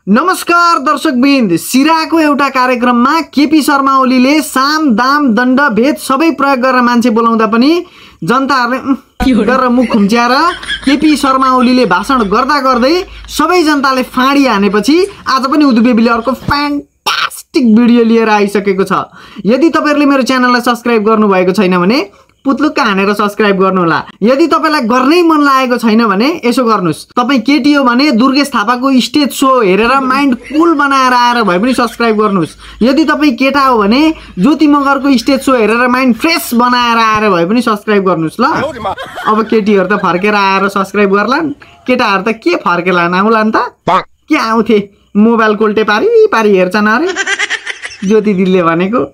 नमस्कार दर्शकबिन्द, सिराको एउटा कार्यक्रममा केपी शर्मा ओलीले साम दाम दण्ड भेद सबै प्रयोग गरेर मान्छे बोलाउँदा पनि जनताहरूले गरेर मुख खुम्च्याएर केपी शर्मा ओलीले भाषण गर्दा गर्दै सबै जनताले फाँडी हानेपछि आज पनि उदुबेबीले अर्को फ्यान्टास्टिक भिडियो लिएर आइसकेको छ। यदि तपाईहरुले मेरो च्यानललाई सब्स्क्राइब गर्नुभएको छैन भने पुत्लुक्क हानेर सब्स्क्राइब गर्नु होला। यदि तपाईलाई गर्नै मन लागेको छैन भने यसो गर्नुस्, तपाई केटी हो भने दुर्गेश थापाको स्टेज शो हेरेर माइन्ड कुल बनाएर आएर भए पनि सब्स्क्राइब गर्नुस्। यदि तपाई केटा हो भने ज्योति मगरको स्टेज शो हेरेर माइन्ड फ्रेश बनाएर आएर भए पनि सब्स्क्राइब गर्नुस् ल। अब केटीहरु त फर्केर आएर सब्स्क्राइब गर्लान्, केटाहरु त के फर्केलान् आउलान् त। के आउँथे मोबाइल कोल्टे पारी पारी हेर्छन् अरे ज्योति दिदीले भनेको।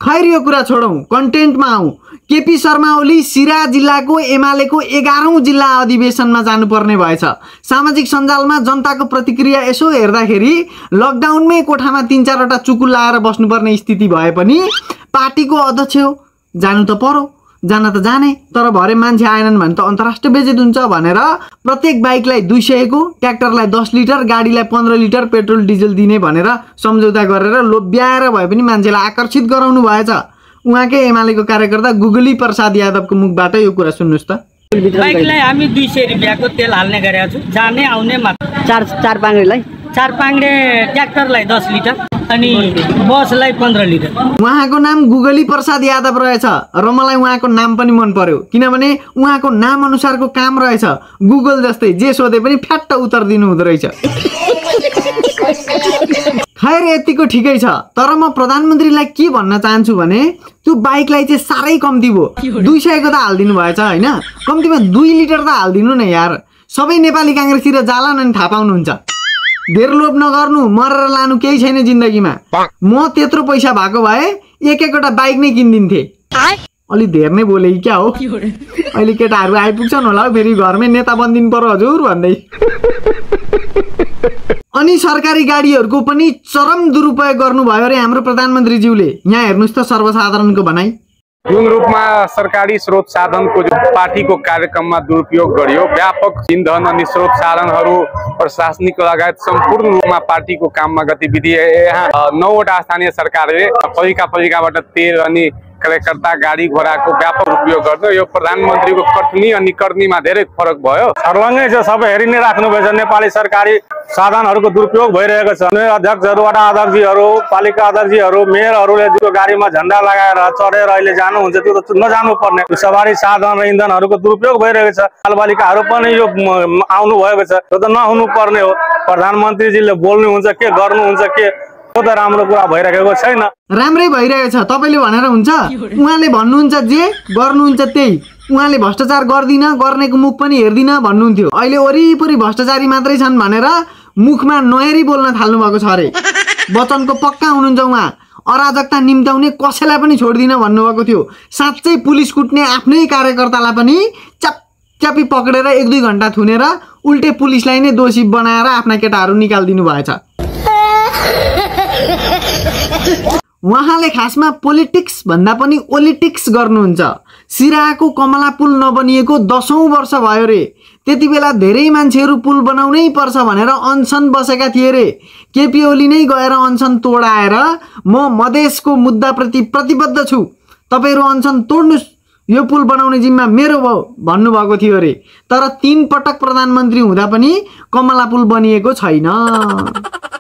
खैर यो कुरा छोडौं, कन्टेन्टमा आऊ। केपी शर्मा ओली सिरा जिल्लाको एमालेको 11औं जिल्ला अधिवेशनमा जानुपर्ने भएछ। सामाजिक सञ्जालमा जनताको प्रतिक्रिया यसो हेर्दाखेरि लकडाउनमै कोठामा 3-4 वटा चुकुल लाएर बस्नुपर्ने स्थिति भए पनि पार्टीको अध्यक्ष हो, जानु त पर्यो, जान त जाने, तर भरे मान्छे आएनन् भने त अन्तर्राष्ट्रिय बेइज्जत हुन्छ भनेर प्रत्येक बाइकलाई 200 को, ट्र्याक्टरलाई 10 लिटर, गाडीलाई 15 लिटर पेट्रोल डिजल दिने भनेर सम्झौता गरेर लोभ्याएर भए पनि मान्छेलाई आकर्षित गराउनु भएछ। उहाँकै एमालेको कार्यकर्ता गुगली प्रसाद यादवको मुखबाट यो कुरा सुन्नुस् त। बाइकलाई हामी 200 रुपैयाँको तेल हाल्ने गरेका छु, जाने आउने मात्र। चार पाङ्ग्रे ट्र्याक्टरलाई 10 लिटर अनि बसलाई 15 लिटर। उहाँको नाम गुगली प्रसाद यादव रहेछ र मलाई उहाँको नाम पनि मन पर्यो, किनभने उहाँको नाम अनुसारको काम रहेछ। गुगल जस्तै जे सोधे पनि फ्याट्ट उत्तर दिनु हुँदो रहेछ। खैर यतिको ठिकै छ, तर म प्रधानमन्त्रीलाई के भन्न चाहन्छु भने त्यो बाइकलाई चाहिँ साह्रै कम्ती भयो, 200 को त हाल्दिनु भएछ हैन, कम्तीमा 2 लिटर त हाल्दिनु न यार। सबै नेपाली कांग्रेसतिर जालान् अनि थाहा पाउनुहुन्छ। धेर लोभ नगर्नु, मरेर लानु केही छैन जिन्दगीमा। म त्यत्रो पैसा भएको भए एक-एकवटा बाइक नै किनिदिन्थे। अलि धेर नै बोले क्या हो, अहिले केटाहरू आइपुग्छन् होला फेरि घरमै नेता बन्दिनु पर्यो हजुर भन्दै। अनि सरकारी गाडीहरूको पनि चरम दुरुपयोग गर्नुभयो रे हाम्रो प्रधानमन्त्रीज्यूले। यहाँ हेर्नुस् त सर्वसाधारणको भनाइ। जुन रूपमा सरकारी स्रोत साधनको जो पार्टीको कार्यक्रममा दुरुपयोग गरियो, व्यापक इन्धन अनि स्रोत साधनहरू प्रशासनिक लगायत सम्पूर्ण रूपमा पार्टीको काममा गतिविधि यहाँ 9 वटा स्थानीय सरकारले परिकाबाट तेल अनि कार्यकर्ता गाडी घोडाको व्यापक उपयोग गर्नु, यो प्रधानमन्त्रीको कथनी अनि करनीमा धेरै फरक भयो। सर्लङ्गै छ, सबै हेरि नै राख्नुभएछ। नेपाली सरकारी साधनहरूको दुरुपयोग भइरहेको छ। अध्यक्षहरू, वडा अध्यक्षहरू, पालिका अध्यक्षहरू, मेयरहरूले जो गाडीमा झण्डा लगाएर चढेर अहिले जानुहुन्छ त्यो त नजानु पर्ने। सवारी साधन र इन्धनहरूको दुरुपयोग भइरहेको छ। बालबालिकाहरू पनि यो आउनु भएको छ, त्यो त नहुनु पर्ने हो। प्रधानमन्त्रीजीले बोल्नुहुन्छ के गर्नुहुन्छ के, त्यो त राम्रो कुरा भइरहेको छैन। राम्रै भइरहेको छ, तपाईले भनेर हुन्छ। उहाँले भन्नुहुन्छ जे गर्नुहुन्छ त्यही। उहाँले भ्रष्टाचार गर्दिन, गर्नेको मुख पनि हेर्दिन भन्नुहुन्थ्यो। अहिले वरिपरि भ्रष्टाचारी मात्रै छन् भनेर मुखमा नहेरी बोल्न थाल्नु भएको छ अरे। वचनको पक्का हुनुहुन्छ उहाँ। अराजकता निम्त्याउने कसैलाई पनि छोड्दिन भन्नुभएको थियो। साँच्चै पुलिस कुट्ने आफ्नै कार्यकर्तालाई पनि च्यापी पक्रेर 1-2 घण्टा थुनेर उल्टे पुलिसलाई नै दोषी बनाएर आफ्ना केटाहरू निकालिदिनु भएछ। उहाँले खासमा पोलिटिक्स भन्दा पनि ओलिटिक्स गर्नुहुन्छ। सिराको कमला पुल नबनिएको 10औं वर्ष भयो रे। त्यति बेला धेरै मान्छेहरू पुल बनाउनै पर्छ भनेर अनसन बसेका थिए रे। केपी ओली नै गएर अनसन तोडाएर म मधेसको मुद्दाप्रति प्रतिबद्ध छु, तपाईहरु अनसन तोड्नुस्, यो पुल बनाउने जिम्मा मेरो भयो भन्नुभएको थियो रे। तर 3 पटक प्रधानमन्त्री हुँदा पनि कमला पुल बनिएको छैन।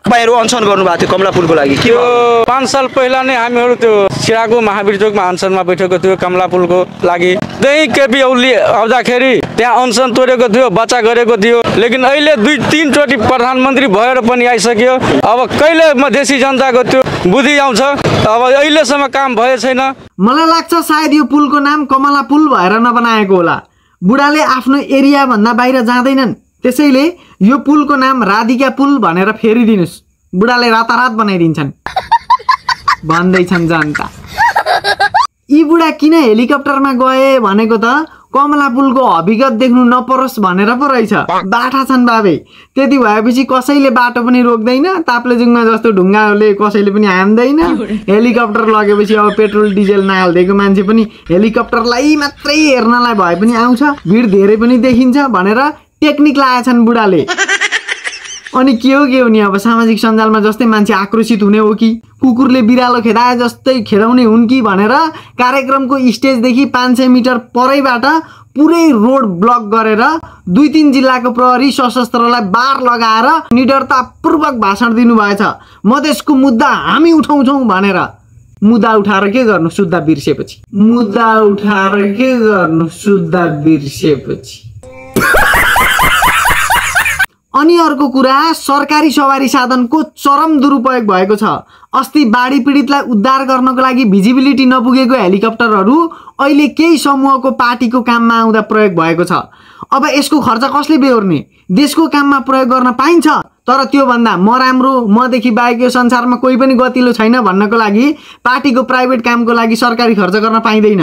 तपाईहरु अनसन गर्नुभएको थियो कमला पुलको लागि के हो? 5 साल पहिला नै हामीहरू त्यो सिराको महावीर चोकमा अनसनमा बैठेको थियो कमला पुलको लागि। त्यही केपी ओली आउँदाखेरि त्यहाँ अनसन तोडेको थियो, बच्चा गरेको थियो। लेकिन अहिले 2-3 चोटि प्रधानमन्त्री भएर पनि आइसक्यो। अब कहिले मधेसी जनताको त्यो बुद्धि आउँछ? अब अहिलेसम्म काम भए छैन। मलाई लाग्छ सायद यो पुलको नाम कमला पुल भएर नबनाएको होला। बुढाले आफ्नो एरिया भन्दा बाहिर जाँदैनन्, त्यसैले यो पुलको नाम राधिका पुल भनेर फेरिदिनुस्, बुढाले रातारात बनाइदिन्छन् भन्दैछन् जनता। यी बुढा किन हेलिकप्टरमा गए भनेको त कमला पुलको हकीकत देख्नु नपरोस् भनेर पो रहेछ। बाठा छन् बाबे। त्यति भएपछि कसैले बाटो पनि रोक्दैन, ताप्लेजुङमा जस्तो ढुङ्गाले कसैले पनि हान्दैन। हेलिकप्टर लगेपछि अब पेट्रोल डिजेल नहाल्दिएको मान्छे पनि हेलिकप्टरलाई मात्रै हेर्नलाई भए पनि आउँछ, भिड धेरै पनि देखिन्छ भनेर टेक्निक लगाएछन् बुढाले। अनि के हो नि अब सामाजिक सञ्जालमा जस्तै मान्छे आक्रोशित हुने हो कि कुकुरले बिरालो खेदाए जस्तै खेदाउने हुन् कि भनेर कार्यक्रमको स्टेजदेखि 500 मिटर परैबाट पुरै रोड ब्लक गरेर 2-3 जिल्लाको प्रहरी सशस्त्रलाई बार लगाएर निडरतापूर्वक भाषण दिनुभएछ। मधेसको मुद्दा हामी उठाउँछौँ भनेर। मुद्दा उठाएर के गर्नु सुद्धा बिर्सेपछि, मुद्दा उठाएर के गर्नु सुद्धा बिर्सेपछि। अनि अर्को कुरा, सरकारी सवारी साधनको चरम दुरुपयोग भएको छ। अस्ति बाढी पीडितलाई उद्धार गर्नको लागि भिजिबिलिटी नपुगेको हेलिकप्टरहरू अहिले केही समूहको पार्टीको काममा आउँदा प्रयोग भएको छ। अब यसको खर्च कसले बेहोर्ने? देशको काममा प्रयोग गर्न पाइन्छ, तर त्यो भन्दा म राम्रो, मदेखि बाहेक यो संसारमा कोही पनि गतिलो छैन भन्नको लागि पार्टीको प्राइभेट कामको लागि सरकारी खर्च गर्न पाइँदैन।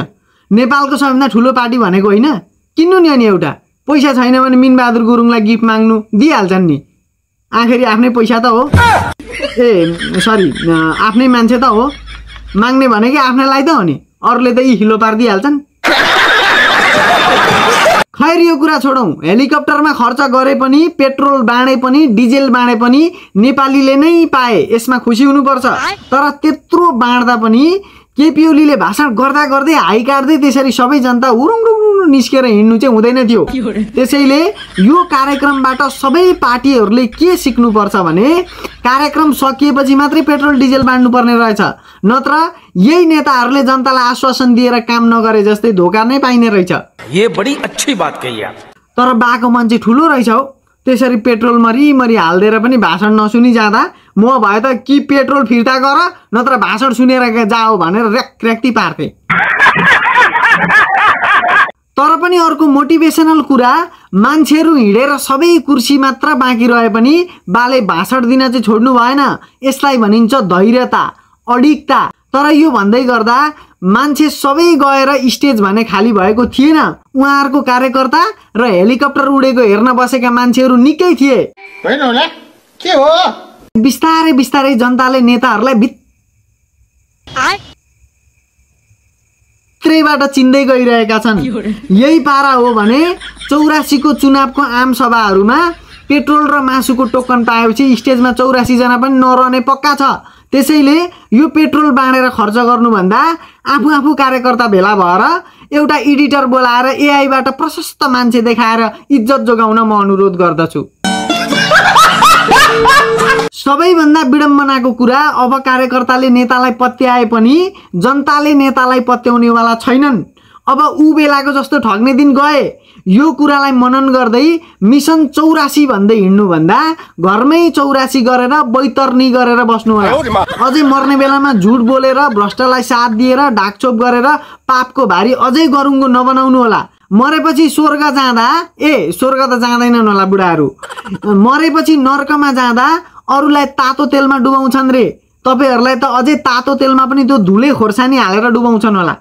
नेपालको सबैभन्दा ठुलो पार्टी भनेको होइन? किन्नु नि अनि एउटा। पैसा छैन भने मिनबहादुर गुरुङलाई गिफ्ट माग्नु दिइहाल्छन् नि। आखिरी आफ्नै पैसा त हो, सरी आफ्नै मान्छे त हो, माग्ने भनेकै आफ्नैलाई त हो नि, अरूले त यी हिलो पारिदिइहाल्छन्। खैर यो कुरा छोडौँ, हेलिकप्टरमा खर्च गरे पनि, पेट्रोल बाँडे पनि, डिजेल बाँडे पनि नेपालीले नै पाए, यसमा खुसी हुनुपर्छ। तर त्यत्रो बाँड्दा पनि केपी ओलीले भाषण गर्दा गर्दै हाई काट्दै त्यसरी सबै जनता उरुङ निस्केर हिँड्नु चाहिँ हुँदैन थियो। त्यसैले यो कार्यक्रमबाट सबै पार्टीहरूले के सिक्नुपर्छ भने कार्यक्रम सकिएपछि मात्रै पेट्रोल डिजेल बाँड्नु पर्ने रहेछ, नत्र यही नेताहरूले जनतालाई आश्वासन दिएर काम नगरे जस्तै धोका नै पाइने रहेछ। ये बड़ी अच्छी बात कही आप। तर बाको मान्छे ठुलो रहेछ हो, त्यसरी पेट्रोल मरी हाल्दिएर पनि भाषण नसुनी जाँदा म भए त कि पेट्रोल फिर्ता गर नत्र भाषण सुनेर जाओ भनेर र्याक्ती पार्थे। तर पनि अर्को मोटिभेसनल कुरा, मान्छेहरू हिँडेर सबै कुर्सी मात्र बाँकी रहे पनि बाले भाषण दिन चाहिँ छोड्नु भएन। यसलाई भनिन्छ धैर्यता, अडिकता। तर यो भन्दै गर्दा मान्छे सबै गएर स्टेज भने खाली भएको थिएन। उहाँहरूको कार्यकर्ता र हेलिकप्टर उडेको हेर्न बसेका मान्छेहरू निकै थिए। होइन होला के हो? बिस्तारै बिस्तारै जनताले नेताहरूलाई भित्रैबाट चिन्दै गइरहेका छन्। यही पारा हो भने 84 को चुनावको आम सभाहरूमा पेट्रोल र मासुको टोकन पाएपछि स्टेजमा 84 जना पनि नरहने पक्का छ। त्यसैले यो पेट्रोल बाँडेर खर्च गर्नुभन्दा आफू कार्यकर्ता भेला भएर एउटा एडिटर बोलाएर एआईबाट प्रशस्त मान्छे देखाएर इज्जत जोगाउन म अनुरोध गर्दछु। सबैभन्दा विडम्बनाको कुरा, अब कार्यकर्ताले नेतालाई पत्याए पनि जनताले नेतालाई पत्याउनेवाला छैनन्। अब ऊ बेलाको जस्तो ठग्ने दिन गए। यो कुरालाई मनन गर्दै मिसन 84 भन्दै हिँड्नुभन्दा घरमै 84 गरेर बैतरनी गरेर बस्नु होला। अझै मर्ने बेलामा झुट बोलेर भ्रष्टलाई साथ दिएर ढाकछोप गरेर पापको भारी अझै गरुङ्गो नबनाउनु होला। मरेपछि स्वर्ग जाँदा स्वर्ग त जाँदैनन् होला बुढाहरू, मरेपछि नर्कमा जाँदा अरूलाई तातो तेलमा डुबाउँछन् रे, तपाईहरूलाई त अझै तातो तेलमा पनि त्यो धुले खोर्सानी हालेर डुबाउँछन् होला।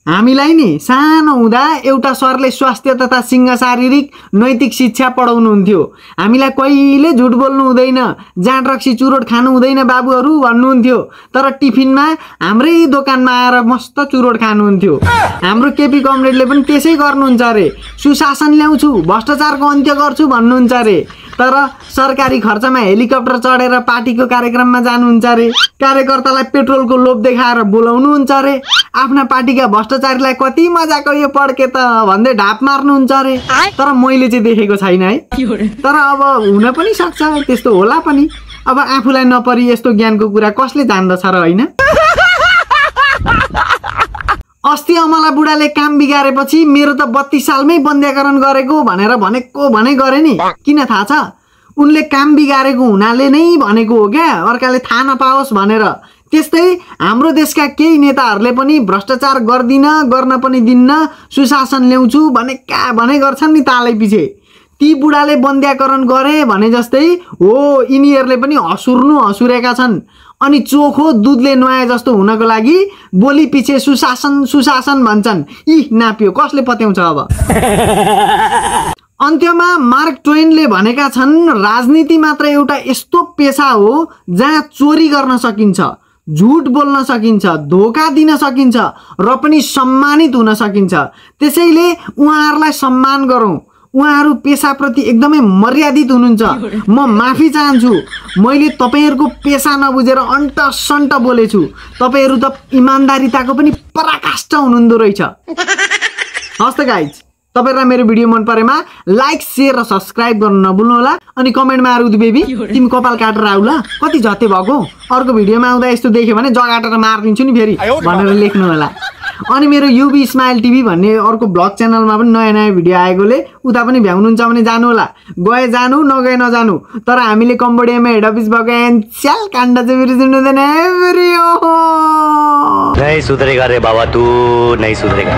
हामीलाई नि सानो हुँदा एउटा सरले स्वास्थ्य तथा सिंह शारीरिक नैतिक शिक्षा पढाउनुहुन्थ्यो। हामीलाई कहिले झुट बोल्नु हुँदैन, जाँड रक्सी चुरोट खानु हुँदैन बाबुहरू भन्नुहुन्थ्यो। तर टिफिनमा हाम्रै दोकानमा आएर मस्त चुरोट खानुहुन्थ्यो। हाम्रो केपी कमरेडले पनि त्यसै गर्नुहुन्छ अरे, सुशासन ल्याउँछु, भ्रष्टाचारको अन्त्य गर्छु भन्नुहुन्छ अरे। तर सरकारी खर्चमा हेलिकप्टर चढेर पार्टीको कार्यक्रममा जानुहुन्छ अरे, कार्यकर्तालाई पेट्रोलको लोभ देखाएर बोलाउनुहुन्छ अरे, आफ्ना पार्टीका भ्रष्टाचारीलाई कति मजाको यो पड्के त भन्दै ढाप मार्नुहुन्छ अरे। तर मैले चाहिँ देखेको छैन है। तर अब हुन पनि सक्छ, त्यस्तो होला पनि। अब आफूलाई नपरि यस्तो ज्ञानको कुरा कसले जान्दछ र होइन? अस्ति अमला बुढाले काम बिगारेपछि मेरो त 32 सालमै बन्द्याकरण गरेको भनेर भने गरे नि। किन थाहा छ? उनले काम बिगारेको हुनाले नै भनेको हो क्या, अर्काले थाहा नपाओस् भनेर। त्यस्तै हाम्रो देशका केही नेताहरूले पनि भ्रष्टाचार गर्न पनि दिन्न, सुशासन ल्याउँछु भने गर्छन् नि तालै पछि। ती बुढाले बन्द्याकरण गरे भने जस्तै हो यिनीहरूले पनि हसुरेका छन्। अनि चोखो दुधले नुहाए जस्तो हुनको लागि बोली पछि सुशासन भन्छन्। नाप्यो, कसले पत्याउँछ अब? अन्त्यमा मार्क ट्वेनले भनेका छन्, राजनीति मात्र एउटा यस्तो पेशा हो जहाँ चोरी गर्न सकिन्छ, झुट बोल्न सकिन्छ, धोका दिन सकिन्छ र पनि सम्मानित हुन सकिन्छ। त्यसैले उहाँहरूलाई सम्मान गरौँ, उहाँहरू पेसाप्रति एकदमै मर्यादित हुनुहुन्छ। म माफी चाहन्छु, मैले तपाईँहरूको पेसा नबुझेर अन्ट सन्ट बोलेछु। तपाईँहरू त इमान्दारिताको पनि पराकाष्ठ हुनुहुँदो रहेछ। हस् त गाइज, तपाईहरुलाई मेरो भिडियो मन परेमा लाइक शेयर र सब्स्क्राइब गर्न नभुल्नु होला। अनि कमेन्टमा आरुद बेबी तिमी कपाल काटेर आउ ल, कति झते भएको, अर्को भिडियोमा आउँदा यस्तो देख्यो भने जगाटेर मार्दिन्छु नि फेरि भनेर लेख्नु होला। अनि मेरो युबी स्माइल टिभी भन्ने अर्को ब्लग च्यानलमा पनि नयाँ नयाँ भिडियो आएकोले उता पनि भ्याउनुहुन्छ भने जानु होला। गए जानु नगए नजानु, तर हामीले कम्बोडियामा हेड अफिस भएको च्याल काण्ड चाहिँ फेरि सुन्नुहुँदैन फेरि। नहीं सुधरेगा रे बाबा, तू नहीं सुधरेगा।